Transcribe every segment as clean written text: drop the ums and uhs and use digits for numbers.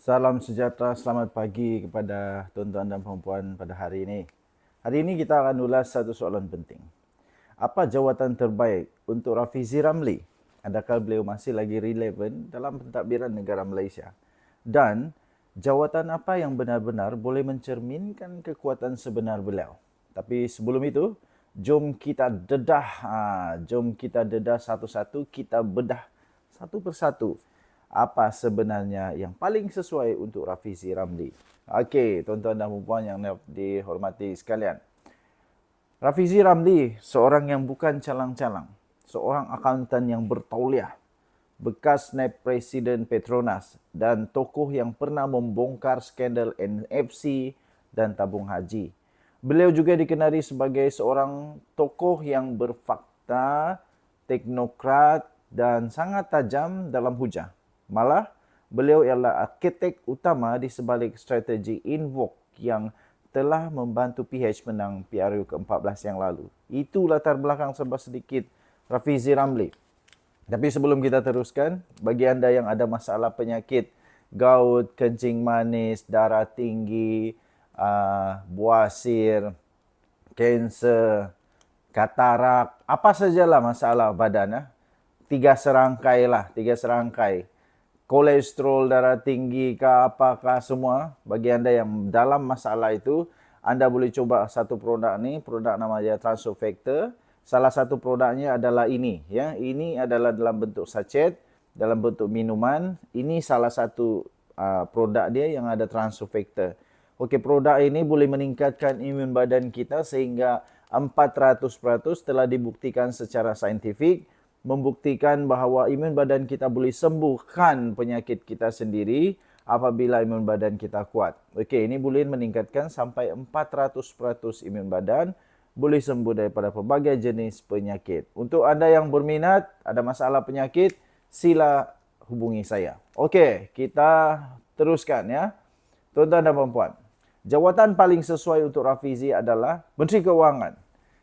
Salam sejahtera, selamat pagi kepada tuan-tuan dan puan-puan pada hari ini. Hari ini kita akan ulas satu soalan penting. Apa jawatan terbaik untuk Rafizi Ramli? Adakah beliau masih lagi relevan dalam pentadbiran negara Malaysia? Dan jawatan apa yang benar-benar boleh mencerminkan kekuatan sebenar beliau? Tapi sebelum itu, jom kita dedah satu-satu, kita bedah satu persatu apa sebenarnya yang paling sesuai untuk Rafizi Ramli. Okey, tuan-tuan dan puan yang dihormati sekalian. Rafizi Ramli seorang yang bukan calang-calang, seorang akuntan yang bertauliah, bekas naib Presiden Petronas dan tokoh yang pernah membongkar skandal NFC dan tabung haji. Beliau juga dikenali sebagai seorang tokoh yang berfakta, teknokrat dan sangat tajam dalam hujah. Malah, beliau ialah arkitek utama di sebalik strategi Invoke yang telah membantu PH menang PRU ke-14 yang lalu. Itu latar belakang serba sedikit Rafizi Ramli. Tapi sebelum kita teruskan, bagi anda yang ada masalah penyakit gout, kencing manis, darah tinggi, buasir, kanser, katarak, apa sajalah masalah badan, tiga serangkai. Kolesterol, darah tinggi ke apakah semua, bagi anda yang dalam masalah itu, anda boleh coba satu produk ni, produk namanya Transofactor. Salah satu produknya adalah ini, ya. Ini adalah dalam bentuk sachet, dalam bentuk minuman. Ini salah satu produk dia yang ada Transofactor. Okey, produk ini boleh meningkatkan imun badan kita sehingga 400% telah dibuktikan secara saintifik, membuktikan bahawa imun badan kita boleh sembuhkan penyakit kita sendiri apabila imun badan kita kuat. Okey, ini boleh meningkatkan sampai 400% imun badan, boleh sembuh daripada pelbagai jenis penyakit. Untuk anda yang berminat, ada masalah penyakit, sila hubungi saya. Okey, kita teruskan ya. Tuan-tuan dan puan-puan, jawatan paling sesuai untuk Rafizi adalah Menteri Keuangan.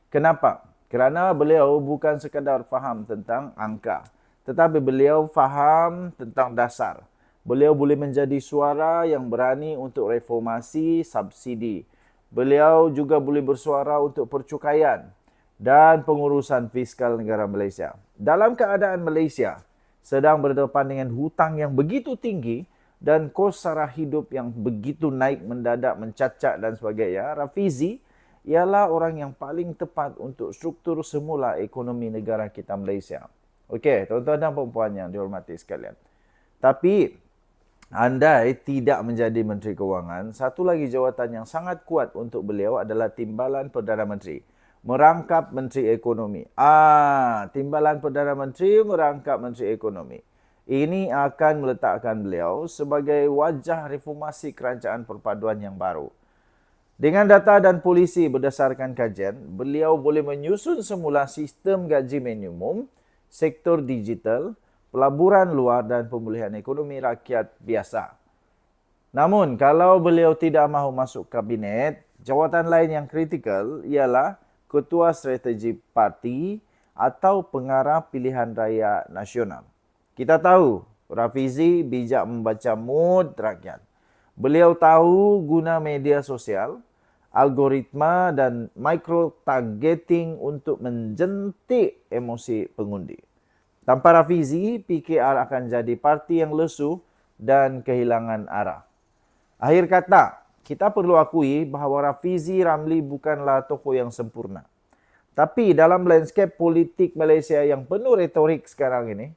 Kenapa? Kerana beliau bukan sekadar faham tentang angka, tetapi beliau faham tentang dasar. Beliau boleh menjadi suara yang berani untuk reformasi subsidi. Beliau juga boleh bersuara untuk percukaian dan pengurusan fiskal negara Malaysia. Dalam keadaan Malaysia sedang berdepan dengan hutang yang begitu tinggi dan kos sara hidup yang begitu naik mendadak, mencacak dan sebagainya, Rafizi ialah orang yang paling tepat untuk struktur semula ekonomi negara kita Malaysia. Okey, tuan-tuan dan puan-puan yang dihormati sekalian. Tapi, andai tidak menjadi Menteri Keuangan, satu lagi jawatan yang sangat kuat untuk beliau adalah Timbalan Perdana Menteri. Merangkap Menteri Ekonomi. Timbalan Perdana Menteri merangkap Menteri Ekonomi. Ini akan meletakkan beliau sebagai wajah reformasi kerajaan perpaduan yang baru. Dengan data dan polisi berdasarkan kajian, beliau boleh menyusun semula sistem gaji minimum, sektor digital, pelaburan luar dan pemulihan ekonomi rakyat biasa. Namun, kalau beliau tidak mahu masuk kabinet, jawatan lain yang kritikal ialah Ketua Strategi Parti atau Pengarah Pilihan Raya Nasional. Kita tahu, Rafizi bijak membaca mood rakyat. Beliau tahu guna media sosial, algoritma dan micro-targeting untuk menjentik emosi pengundi. Tanpa Rafizi, PKR akan jadi parti yang lesu dan kehilangan arah. Akhir kata, kita perlu akui bahawa Rafizi Ramli bukanlah tokoh yang sempurna. Tapi dalam landscape politik Malaysia yang penuh retorik sekarang ini,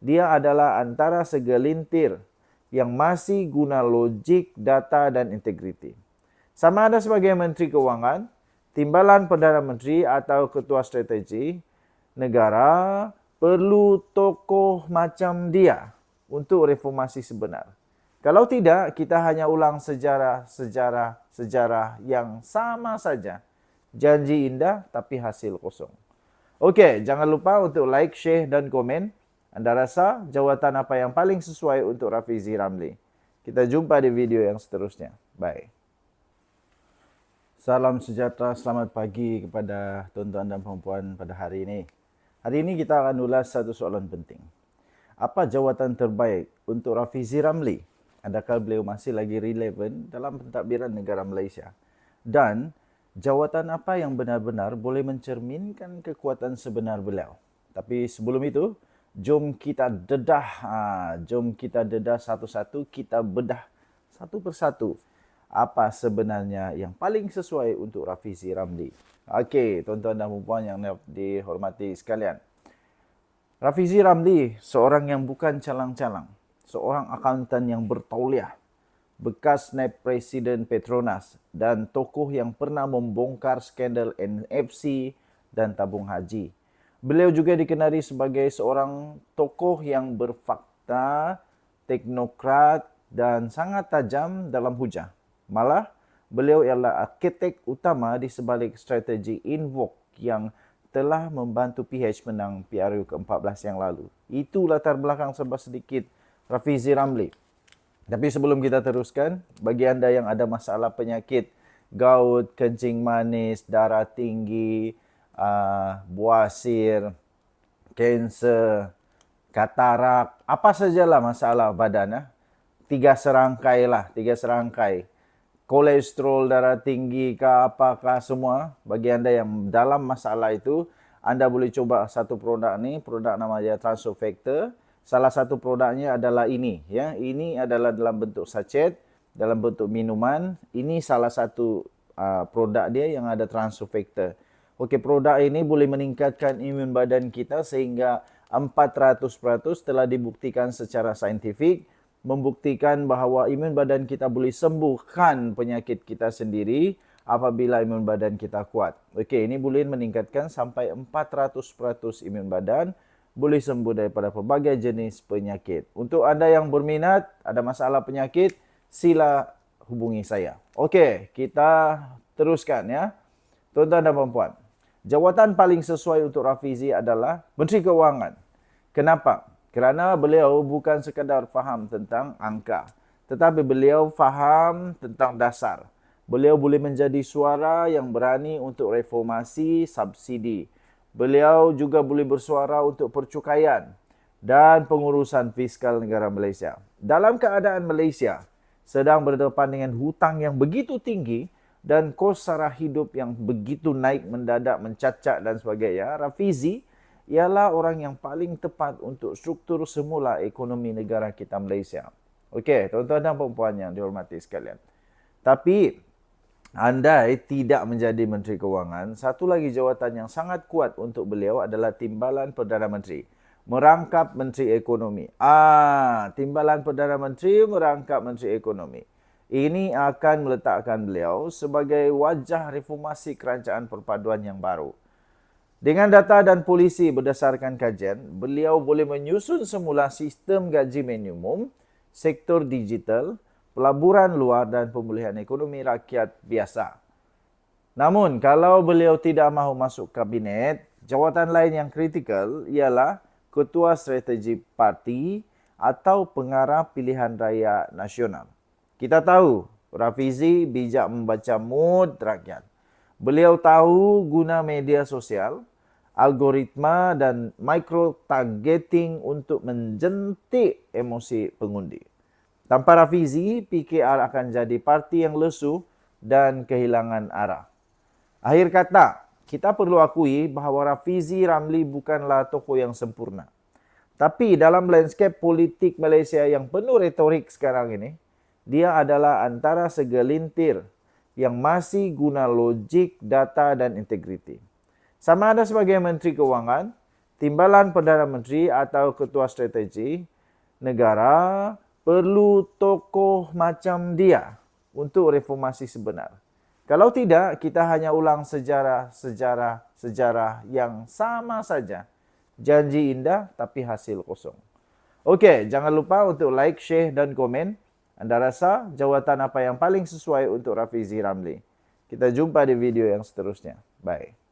dia adalah antara segelintir yang masih guna logik, data dan integriti. Sama ada sebagai Menteri Keuangan, Timbalan Perdana Menteri atau Ketua Strategi Negara, perlu tokoh macam dia untuk reformasi sebenar. Kalau tidak, kita hanya ulang sejarah yang sama saja. Janji indah tapi hasil kosong. Okey, jangan lupa untuk like, share dan komen. Anda rasa jawatan apa yang paling sesuai untuk Rafizi Ramli? Kita jumpa di video yang seterusnya. Bye. Salam sejahtera, selamat pagi kepada tuan-tuan dan puan-puan pada hari ini. Hari ini kita akan ulas satu soalan penting. Apa jawatan terbaik untuk Rafizi Ramli? Adakah beliau masih lagi relevan dalam pentadbiran negara Malaysia? Dan jawatan apa yang benar-benar boleh mencerminkan kekuatan sebenar beliau? Tapi sebelum itu, jom kita dedah satu-satu, kita bedah satu persatu apa sebenarnya yang paling sesuai untuk Rafizi Ramli. Okey, tuan-tuan dan puan yang dihormati sekalian. Rafizi Ramli, seorang yang bukan calang-calang, seorang akuntan yang bertauliah, bekas naib Presiden Petronas dan tokoh yang pernah membongkar skandal NFC dan tabung haji. Beliau juga dikenali sebagai seorang tokoh yang berfakta, teknokrat dan sangat tajam dalam hujah. Malah, beliau ialah arkitek utama di sebalik strategi Invoke yang telah membantu PH menang PRU ke-14 yang lalu. Itu latar belakang serba sedikit Rafizi Ramli. Tapi sebelum kita teruskan, bagi anda yang ada masalah penyakit gout, kencing manis, darah tinggi, buasir, kanser, katarak, apa sajalah masalah badan, 3 serangkai. Kolesterol, darah tinggi ke apakah semua, bagi anda yang dalam masalah itu, anda boleh coba satu produk ni, produk namanya Transofactor. Salah satu produknya adalah ini, ya. Ini adalah dalam bentuk sachet, dalam bentuk minuman. Ini salah satu produk dia yang ada Transofactor. Okey, produk ini boleh meningkatkan imun badan kita sehingga 400% telah dibuktikan secara saintifik, membuktikan bahawa imun badan kita boleh sembuhkan penyakit kita sendiri apabila imun badan kita kuat. Okey, ini boleh meningkatkan sampai 400% imun badan, boleh sembuh daripada pelbagai jenis penyakit. Untuk anda yang berminat, ada masalah penyakit, sila hubungi saya. Okey, kita teruskan ya. Tuan-tuan dan puan-puan, jawatan paling sesuai untuk Rafizi adalah Menteri Keuangan. Kenapa? Kerana beliau bukan sekadar faham tentang angka, tetapi beliau faham tentang dasar. Beliau boleh menjadi suara yang berani untuk reformasi subsidi. Beliau juga boleh bersuara untuk percukaian dan pengurusan fiskal negara Malaysia. Dalam keadaan Malaysia sedang berdepan dengan hutang yang begitu tinggi dan kos sara hidup yang begitu naik mendadak, mencacat dan sebagainya, Rafizi ialah orang yang paling tepat untuk struktur semula ekonomi negara kita Malaysia. Okey, tuan-tuan dan puan-puan yang dihormati sekalian. Tapi, andai tidak menjadi Menteri Keuangan, satu lagi jawatan yang sangat kuat untuk beliau adalah Timbalan Perdana Menteri. Merangkap Menteri Ekonomi. Timbalan Perdana Menteri merangkap Menteri Ekonomi. Ini akan meletakkan beliau sebagai wajah reformasi kerajaan perpaduan yang baru. Dengan data dan polisi berdasarkan kajian, beliau boleh menyusun semula sistem gaji minimum, sektor digital, pelaburan luar dan pemulihan ekonomi rakyat biasa. Namun, kalau beliau tidak mahu masuk kabinet, jawatan lain yang kritikal ialah Ketua Strategi Parti atau Pengarah Pilihan Raya Nasional. Kita tahu, Rafizi bijak membaca mood rakyat. Beliau tahu guna media sosial, algoritma dan micro-targeting untuk menjentik emosi pengundi. Tanpa Rafizi, PKR akan jadi parti yang lesu dan kehilangan arah. Akhir kata, kita perlu akui bahawa Rafizi Ramli bukanlah tokoh yang sempurna. Tapi dalam landscape politik Malaysia yang penuh retorik sekarang ini, dia adalah antara segelintir yang masih guna logik, data dan integriti. Sama ada sebagai Menteri Keuangan, Timbalan Perdana Menteri atau Ketua Strategi Negara, perlu tokoh macam dia untuk reformasi sebenar. Kalau tidak, kita hanya ulang sejarah yang sama saja. Janji indah tapi hasil kosong. Okey, jangan lupa untuk like, share dan komen. Anda rasa jawatan apa yang paling sesuai untuk Rafizi Ramli? Kita jumpa di video yang seterusnya. Bye.